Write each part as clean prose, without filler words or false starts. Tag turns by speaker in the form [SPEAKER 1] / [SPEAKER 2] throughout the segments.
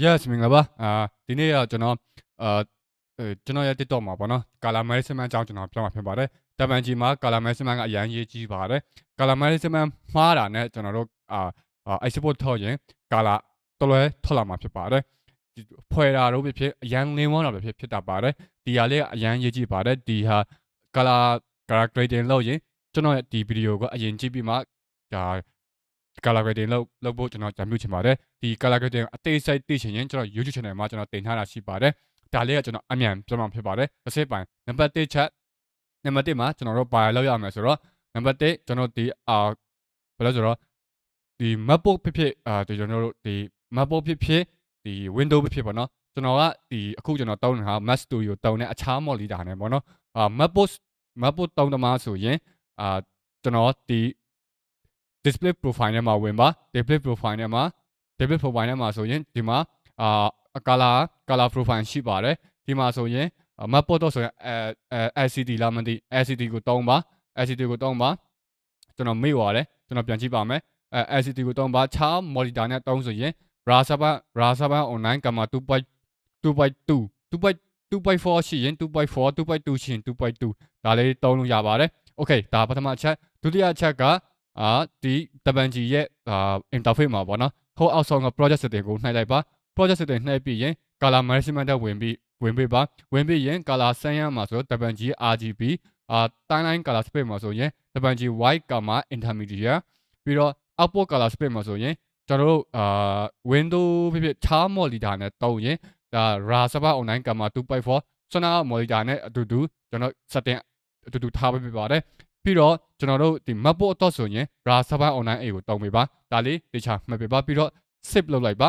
[SPEAKER 1] Yes မင်္ဂလာပါဒီနေ့ကကျွန်တော်ကျွန်တော်ရဲ့ TikTok မှာပေါ့နော် Color Management အကြောင်းကျွန်တော်ပြောမှာဖြစ်ပါတယ်။ တပန်ကြီးမှာ Color Management ကအရင်ရေးကြီးပါတယ်။ Color Management မှားတာနဲ့ကျွန်တော်တို့export ထုတ်ရင် Color တလွဲထွက်လာမှာဖြစ်ပါတယ်။ဖွဲ့တာတော့ဖြစ်အရင်လင်းဝန်းတာဖြစ်တတ်ပါတယ်။ဒီဟာလေးကအရင်ရေးကြည့်ပါတယ်။ဒီဟာ Color grading လုပ်ရင်ကျွန်တော်ရဲ့ဒီဗီဒီယိုကအရင်ကြည့်ပြီးမှဒါ color grading လုပ်ဖို့ကျွန်တော်ကြံပြုချင်ပါတယ်ဒီ color grading အသေးစိတ်သိချင်ရင်ကျွန်တော် YouTube channel မှာကျွန်တော်တင်ထားတာရှိပါတယ်ဒါလေးကကျွန်တော်အမြန်ပြောမှဖြစ်ပါတယ်တစ်စိတ်ပိုင်းနံပါတ်1ချက်နံပါတ်1မှာကျွန်တော်တို့ဘာလောက်ရမယ်ဆိုတော့နံပါတ်1ကျွန်တော်ဒီဘယ်လိုဆိုတော့ဒီ MacBook ဖြစ်ဒီကျွန်တော်တို့ဒီ MacBook ဖြစ်ဒီ Windows ဖြစ်ပေါ့နော်ကျွန်တော်ကဒီအခုကျွန်တော်တောင်းနေတာ Mac Studio တောင်းတဲ့အခြား monitor နဲ့ပေါ့နော် MacBook တောင်းတမဆိုရင်ကျွန်တော်ဒီ display profile နဲ့မှာဝင်ပါ display profile နဲ့မှာဆိုရင်ဒီမှာcolor profile ရှိပါတယ်ဒီမှာဆိုရင် MacBook တော့ဆိုရင်LCD လားမသိ LCD ကိုတောင်းပါကျွန်တော်မေ့သွားတယ်ကျွန်တော်ပြန်ကြည့်ပါမယ်LCD ကိုတောင်းပါခြား monitor နဲ့တောင်းဆိုရင် Raspberry Online 2.4 ရှိရင် 2.4 2.2 ရှိရင် 2.2 ဒါလေးတောင်းလို့ရပါတယ် Okay ဒါပထမချက်ဒုတိယချက်ကဒီတပန်ကြီးရဲ့interface မှာပေါ့နော်ဟိုအောက်ဆုံးက project setting ကိုနှိုက်လိုက်ပါ project setting နှိုက်ပြီးရင် color management တက်ဝင်ပြီးပါဝင်ပြီးရင် color ဆန်းရမှာဆိုတပန်ကြီး RGB timeline color space မှာဆိုရင်တပန်ကြီး white intermediate ပြီးတော့ output color space မှာဆိုရင်ကျွန်တော်တို့window ဖြစ်ခြား monitor နဲ့တောင်းရင်ဒါ Raspberry Online 2.4 Sona monitor နဲ့အတူတူကျွန်တော် setting အတူတူထားပေးပါတယ်ပြီးတော့ကျွန်တော်တို့ဒီ MacBook တော့ဆိုရင် Raspberry Online A ကိုတောင်းပေးပါဒါလေးတခြားမှတ်ပေးပါပြီးတော့ save လုပ်လိုက်ပါ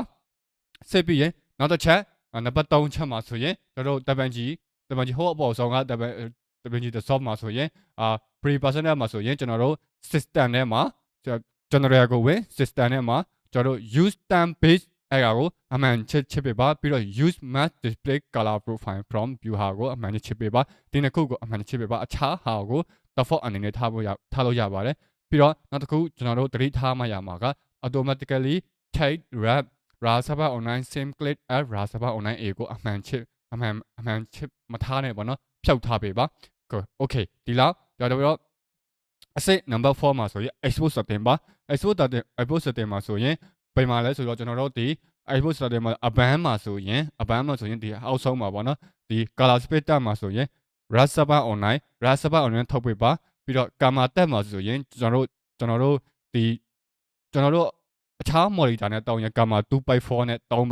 [SPEAKER 1] save ပြီးရင်နောက်တစ်ချက်နံပါတ်3ချက်မှာဆိုရင်ကျွန်တော်တို့တပန်ကြီးဟိုအပေါ်ဆုံးကတပန်ကြီး desktop မှာဆိုရင်pre-personal မှာဆိုရင်ကျွန်တော်တို့ system ထဲမှာ general ကိုဝင် system ထဲမှာကျွန်တော်တို့ use time base အဲ့ဒါကိုအမှန်ချစ်ပေးပါပြီးတော့ use mask display color profile from view ဟာကိုအမှန်ချစ်ပေးပါဒီနှစ်ခုကိုအမှန်ချစ်ပေးပါအခြားဟာကို default အနေနဲ့ထားလို့ရပါတယ်ပြီးတော့နောက်တစ်ခုကျွန်တော်တို့သတိထားမှရမှာက automatically take wrap Raspberry Online same click at Raspberry Online A ကိုအမှန်ချစ်မထားနဲ့ပေါ့နော်ဖြုတ်ထားပေးပါ Okay ဒီလောက်ကြောတော့အစိတ် number 4မှာဆိုရင် export setting ပါ export setting မှာဆိုရင်ပြန်มาလဲဆိုတော့ကျွန်တော်တို့ဒီ export setting မှာအပန်းမှာဆိုရင်ဒီအောက်ဆုံးမှာပေါ့နော်ဒီ color space တက်မှာဆိုရင် Raspberry Online ထုတ်ပေးပါပြီးတော့ camera တက်မှာဆိုရင်ကျွန်တော်တို့အခြား monitor နဲ့တောင်းရင် camera 2.4 နဲ့တောင်းပါ